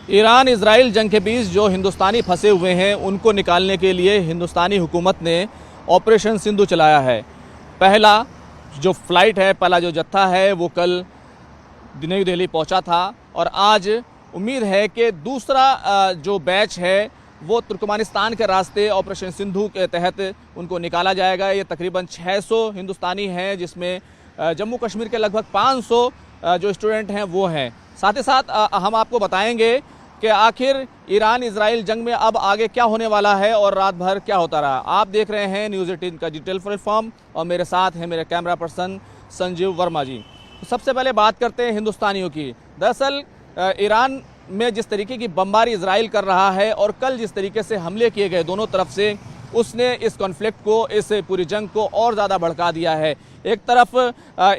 Iran Israel जंग के बीच जो हिंदुस्तानी फंसे हुए हैं उनको निकालने के लिए हिंदुस्तानी हुकूमत ने ऑपरेशन सिंधु चलाया है। पहला जो फ्लाइट है, पहला जो जत्था है वो कल नई दिल्ली पहुंचा था और आज उम्मीद है कि दूसरा जो बैच है वो तुर्कमेनिस्तान के रास्ते ऑपरेशन सिंधु के तहत उनको निकाला जाएगा। ये तकरीबन 600 हिंदुस्तानी हैं, जिसमें जम्मू कश्मीर के लगभग 500 जो स्टूडेंट हैं वो हैं। साथ ही साथ हम आपको बताएंगे कि आखिर ईरान इजराइल जंग में अब आगे क्या होने वाला है और रात भर क्या होता रहा। आप देख रहे हैं न्यूज़ 18 का डिटेल प्लेटफॉर्म और मेरे साथ हैं मेरे कैमरा पर्सन संजीव वर्मा जी। तो सबसे पहले बात करते हैं हिंदुस्तानियों की। दरअसल ईरान में जिस तरीके की बमबारी इजराइल कर रहा है और कल जिस तरीके से हमले किए गए दोनों तरफ से, उसने इस कॉन्फ्लिक्ट को, इस पूरी जंग को और ज़्यादा भड़का दिया है। एक तरफ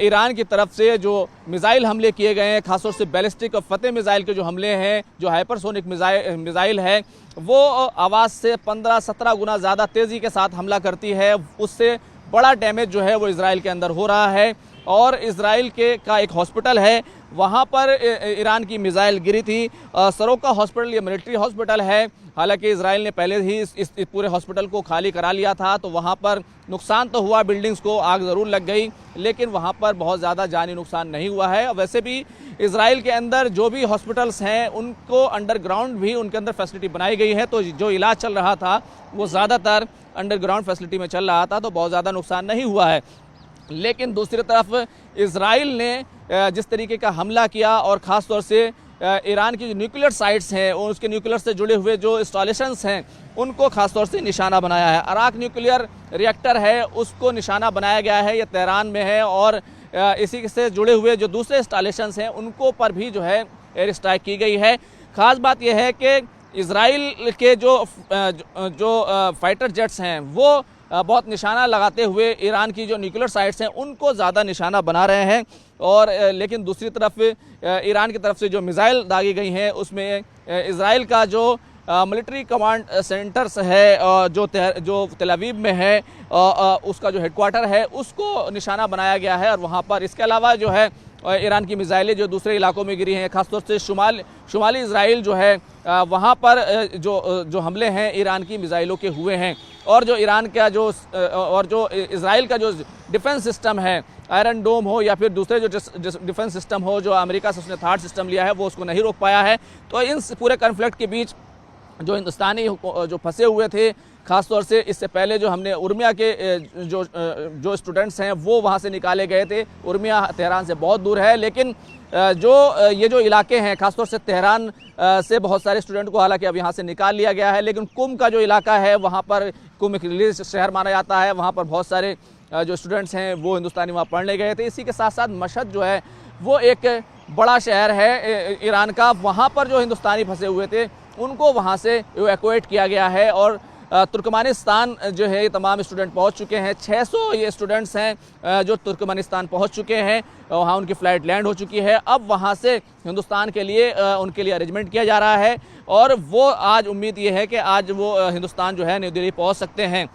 ईरान की तरफ से जो मिसाइल हमले किए गए हैं, खासतौर से बैलिस्टिक और फतेह मिसाइल के जो हमले हैं, जो हाइपरसोनिक मिसाइल है वो आवाज़ से 15-17 गुना ज़्यादा तेज़ी के साथ हमला करती है। उससे बड़ा डैमेज जो है वो इजराइल के अंदर हो रहा है। और इजराइल का एक हॉस्पिटल है, वहाँ पर ईरान की मिसाइल गिरी थी। सरोका हॉस्पिटल ये मिलिट्री हॉस्पिटल है, हालांकि इजराइल ने पहले ही इस पूरे हॉस्पिटल को खाली करा लिया था, तो वहाँ पर नुकसान तो हुआ, बिल्डिंग्स को आग ज़रूर लग गई, लेकिन वहाँ पर बहुत ज़्यादा जानी नुकसान नहीं हुआ है। वैसे भी इजराइल के अंदर जो भी हॉस्पिटल्स हैं उनको अंडरग्राउंड भी उनके अंदर फैसिलिटी बनाई गई है, तो जो इलाज चल रहा था वो ज़्यादातर अंडरग्राउंड फैसिलिटी में चल रहा था, तो बहुत ज़्यादा नुकसान नहीं हुआ है। लेकिन दूसरी तरफ इजराइल ने जिस तरीके का हमला किया और ख़ास तौर से ईरान की जो न्यूक्लियर साइट्स हैं और उसके न्यूक्लियर से जुड़े हुए जो इंस्टॉलेशंस हैं उनको ख़ास तौर से निशाना बनाया है। अराक न्यूक्लियर रिएक्टर है, उसको निशाना बनाया गया है, ये तेहरान में है। और इसी से जुड़े हुए जो दूसरे इंस्टॉलेशंस हैं उनको पर भी जो है एयर स्ट्राइक की गई है। ख़ास बात यह है कि इजराइल के जो फाइटर जेट्स हैं वो बहुत निशाना लगाते हुए ईरान की जो न्यूक्लियर साइट्स हैं उनको ज़्यादा निशाना बना रहे हैं। और लेकिन दूसरी तरफ ईरान की तरफ से जो मिसाइल दागी गई हैं उसमें इजराइल का जो मिलिट्री कमांड सेंटर्स है जो तेल अवीव में है, उसका जो हेडक्वार्टर है उसको निशाना बनाया गया है। और वहाँ पर इसके अलावा जो है ईरान की मिसाइलें जो दूसरे इलाकों में गिरी हैं, खासतौर से शुमाली इजराइल जो है वहाँ पर जो हमले हैं ईरान की मिसाइलों के हुए हैं। और जो ईरान का जो इजराइल का जो डिफेंस सिस्टम है, आयरन डोम हो या फिर दूसरे जो डिफेंस सिस्टम हो जो अमेरिका से उसने थर्ड सिस्टम लिया है, वो उसको नहीं रोक पाया है। तो इन पूरे कॉन्फ्लिक्ट के बीच जो हिंदुस्तानी जो फंसे हुए थे, ख़ासतौर से इससे पहले जो हमने उर्मिया के जो स्टूडेंट्स हैं वो वहाँ से निकाले गए थे। उर्मिया तेहरान से बहुत दूर है, लेकिन ये जो इलाके हैं, ख़ासतौर से तेहरान से बहुत सारे स्टूडेंट को हालांकि अब यहाँ से निकाल लिया गया है, लेकिन कुम का जो इलाका है वहाँ पर, कुम एक रिलीज शहर माना जाता है, वहाँ पर बहुत सारे जो स्टूडेंट्स हैं वो हिंदुस्तानी वहाँ पढ़ने गए थे। इसी के साथ साथ मशहद जो है वो एक बड़ा शहर है ईरान का, वहाँ पर जो हिंदुस्तानी फंसे हुए थे उनको वहाँ से इवैक्यूएट किया गया है। और तुर्कमेनिस्तान जो है ये तमाम स्टूडेंट पहुँच चुके हैं। 600 ये स्टूडेंट्स हैं जो तुर्कमेनिस्तान पहुँच चुके हैं, वहाँ उनकी फ़्लाइट लैंड हो चुकी है। अब वहाँ से हिंदुस्तान के लिए उनके लिए अरेंजमेंट किया जा रहा है और वो आज उम्मीद ये है कि आज वो हिंदुस्तान जो है नई दिल्ली पहुँच सकते हैं।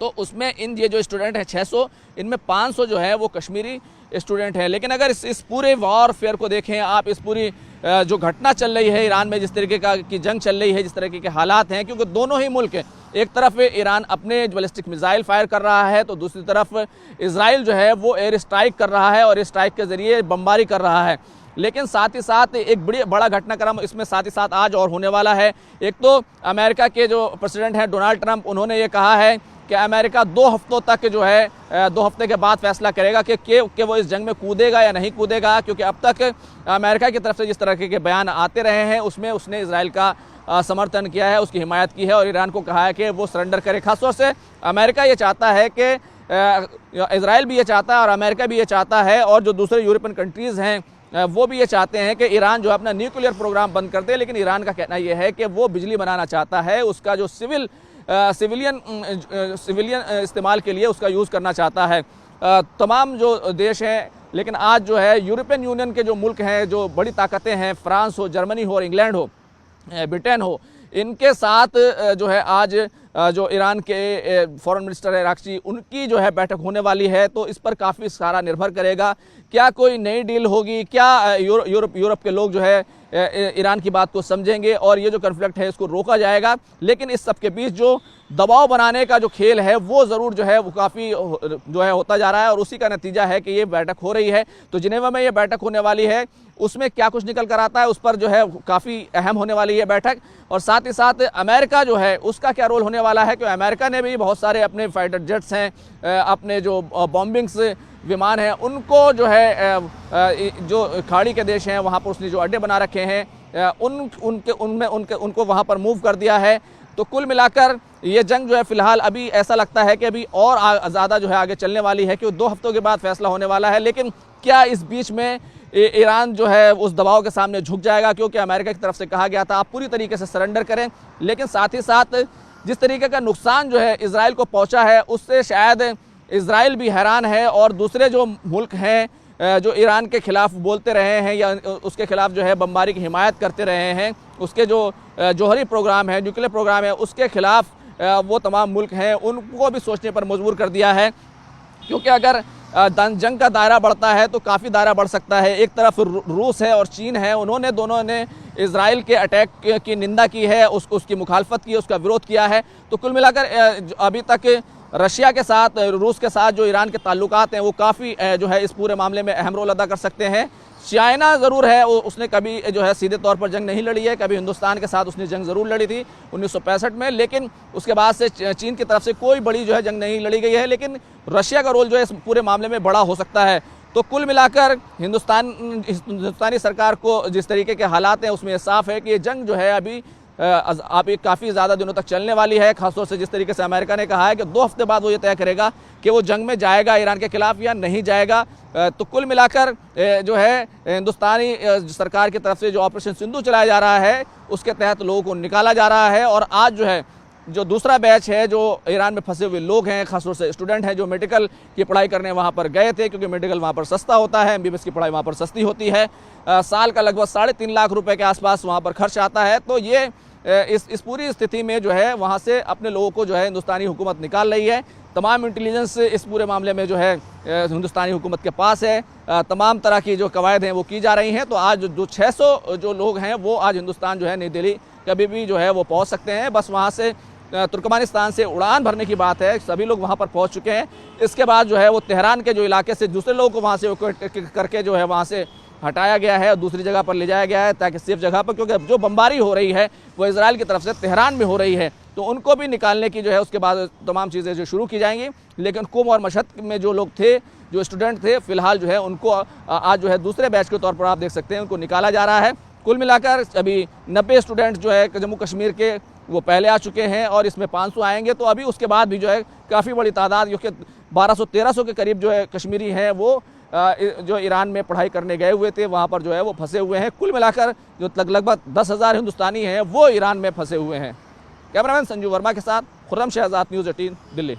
तो उसमें ये जो स्टूडेंट हैं 600, इनमें 500 जो है वो कश्मीरी स्टूडेंट हैं। लेकिन अगर इस पूरे वॉरफेयर को देखें आप, इस पूरी जो घटना चल रही है ईरान में, जिस तरीके की जंग चल रही है, जिस तरीके के हालात हैं, क्योंकि दोनों ही मुल्क एक तरफ ईरान अपने बैलिस्टिक मिसाइल फायर कर रहा है, तो दूसरी तरफ इजराइल जो है वो एयर स्ट्राइक कर रहा है और एयर स्ट्राइक के ज़रिए बमबारी कर रहा है। लेकिन साथ ही साथ एक बड़ा घटनाक्रम इसमें साथ ही साथ आज और होने वाला है। एक तो अमेरिका के जो प्रेसिडेंट हैं डोनाल्ड ट्रंप, उन्होंने ये कहा है कि अमेरिका 2 हफ्तों तक जो है 2 हफ्ते के बाद फैसला करेगा कि वो इस जंग में कूदेगा या नहीं कूदेगा, क्योंकि अब तक अमेरिका की तरफ से जिस तरह के बयान आते रहे हैं उसमें उसने इजराइल का समर्थन किया है, उसकी हिमायत की है और ईरान को कहा है कि वो सरेंडर करे। खासतौर से अमेरिका ये चाहता है कि इजराइल भी ये चाहता है और अमेरिका भी ये चाहता है और जो दूसरे यूरोपियन कंट्रीज़ हैं वो भी ये चाहते हैं कि ईरान जो अपना न्यूक्लियर प्रोग्राम बंद कर दे। लेकिन ईरान का कहना यह है कि वो बिजली बनाना चाहता है, उसका जो सिविलियन इस्तेमाल के लिए उसका यूज़ करना चाहता है। तमाम जो देश हैं, लेकिन आज जो है यूरोपियन यूनियन के जो मुल्क हैं, जो बड़ी ताकतें हैं, फ्रांस हो, जर्मनी हो और इंग्लैंड हो, ब्रिटेन हो, इनके साथ जो है आज जो ईरान के फॉरेन मिनिस्टर है इराक़ची, उनकी जो है बैठक होने वाली है। तो इस पर काफ़ी सारा निर्भर करेगा, क्या कोई नई डील होगी, क्या यूरोप के लोग जो है ईरान की बात को समझेंगे और ये जो कन्फ्लिक्ट है इसको रोका जाएगा। लेकिन इस सब के बीच जो दबाव बनाने का जो खेल है वो ज़रूर जो है वो काफ़ी जो है होता जा रहा है और उसी का नतीजा है कि ये बैठक हो रही है। तो जिनेवा में ये बैठक होने वाली है, उसमें क्या कुछ निकल कर आता है उस पर जो है काफ़ी अहम होने वाली है बैठक। और साथ ही साथ अमेरिका जो है उसका क्या रोल होने वाला है, क्योंकि अमेरिका ने भी बहुत सारे अपने फाइटर जेट्स हैं, अपने जो बॉम्बिंग्स विमान हैं, उनको जो है जो खाड़ी के देश हैं वहाँ पर उसने जो अड्डे बना रखे हैं उनको वहाँ पर मूव कर दिया है। तो कुल मिलाकर ये जंग जो है फिलहाल अभी ऐसा लगता है कि अभी और ज़्यादा जो है आगे चलने वाली है, क्योंकि 2 हफ्तों के बाद फैसला होने वाला है। लेकिन क्या इस बीच में ईरान जो है उस दबाव के सामने झुक जाएगा, क्योंकि अमेरिका की तरफ से कहा गया था आप पूरी तरीके से सरेंडर करें। लेकिन साथ ही साथ जिस तरीके का नुकसान जो है इजराइल को पहुंचा है उससे शायद इजराइल भी हैरान है और दूसरे जो मुल्क हैं जो ईरान के खिलाफ बोलते रहे हैं या उसके खिलाफ जो है बमबारी की हिमायत करते रहे हैं, उसके जो जौहरी प्रोग्राम है, न्यूक्लियर प्रोग्राम है, उसके खिलाफ वो तमाम मुल्क हैं, उनको भी सोचने पर मजबूर कर दिया है। क्योंकि अगर जंग का दायरा बढ़ता है तो काफ़ी दायरा बढ़ सकता है। एक तरफ रूस है और चीन है, उन्होंने दोनों ने इजराइल के अटैक की निंदा की है, उसकी मुखालफत की है, उसका विरोध किया है। तो कुल मिलाकर अभी तक रशिया के साथ, रूस के साथ जो ईरान के ताल्लुकात हैं वो काफ़ी जो है इस पूरे मामले में अहम रोल अदा कर सकते हैं। चाइना ज़रूर है, उसने कभी जो है सीधे तौर पर जंग नहीं लड़ी है, कभी हिंदुस्तान के साथ उसने जंग ज़रूर लड़ी थी 1965 में, लेकिन उसके बाद से चीन की तरफ से कोई बड़ी जो है जंग नहीं लड़ी गई है। लेकिन रशिया का रोल जो है इस पूरे मामले में बड़ा हो सकता है। तो कुल मिलाकर हिंदुस्तानी सरकार को जिस तरीके के हालात हैं उसमें साफ है कि ये जंग जो है अभी काफ़ी ज़्यादा दिनों तक चलने वाली है। खासतौर से जिस तरीके से अमेरिका ने कहा है कि 2 हफ्ते बाद वो ये तय करेगा कि वो जंग में जाएगा ईरान के खिलाफ या नहीं जाएगा। तो कुल मिलाकर जो है हिंदुस्तानी सरकार की तरफ से जो ऑपरेशन सिंधु चलाया जा रहा है उसके तहत लोगों को निकाला जा रहा है। और आज जो है जो दूसरा बैच है जो ईरान में फंसे हुए लोग हैं, खासतौर से स्टूडेंट हैं जो मेडिकल की पढ़ाई करने वहाँ पर गए थे, क्योंकि मेडिकल वहाँ पर सस्ता होता है, MBBS की पढ़ाई वहाँ पर सस्ती होती है। साल का लगभग 3.5 लाख रुपए के आसपास वहाँ पर खर्च आता है। तो ये इस पूरी स्थिति में जो है वहाँ से अपने लोगों को जो है हिंदुस्तानी हुकूमत निकाल रही है। तमाम इंटेलिजेंस इस पूरे मामले में जो है हिंदुस्तानी हुकूमत के पास है। तमाम तरह की जो कवायद हैं वो की जा रही हैं। तो आज जो 600 जो लोग हैं वो आज हिंदुस्तान जो है नई दिल्ली कभी भी जो है वो पहुँच सकते हैं। बस वहाँ से तुर्कमेनिस्तान से उड़ान भरने की बात है, सभी लोग वहाँ पर पहुँच चुके हैं। इसके बाद जो है वो तेहरान के जो इलाके से दूसरे लोगों को वहाँ से करके जो है वहाँ से हटाया गया है और दूसरी जगह पर ले जाया गया है ताकि सेफ जगह पर, क्योंकि जो बमबारी हो रही है वो इजराइल की तरफ से तेहरान में हो रही है, तो उनको भी निकालने की जो है उसके बाद तमाम चीज़ें जो शुरू की जाएंगी। लेकिन कुम और मशहद में जो लोग थे, जो स्टूडेंट थे, फिलहाल जो है उनको आज जो है दूसरे बैच के तौर पर आप देख सकते हैं उनको निकाला जा रहा है। कुल मिलाकर अभी 90 स्टूडेंट जो है जम्मू कश्मीर के वो पहले आ चुके हैं और इसमें 500 आएंगे। तो अभी उसके बाद भी जो है काफ़ी बड़ी तादाद, क्योंकि 1200-1300 के करीब जो है कश्मीरी हैं वो जो ईरान में पढ़ाई करने गए हुए थे वहाँ पर जो है वो फंसे हुए हैं। कुल मिलाकर जो लगभग 10,000 हिंदुस्तानी हैं वो ईरान में फंसे हुए हैं। कैमरामैन संजू वर्मा के साथ खुर्रम शहजाद, न्यूज़ 18 दिल्ली।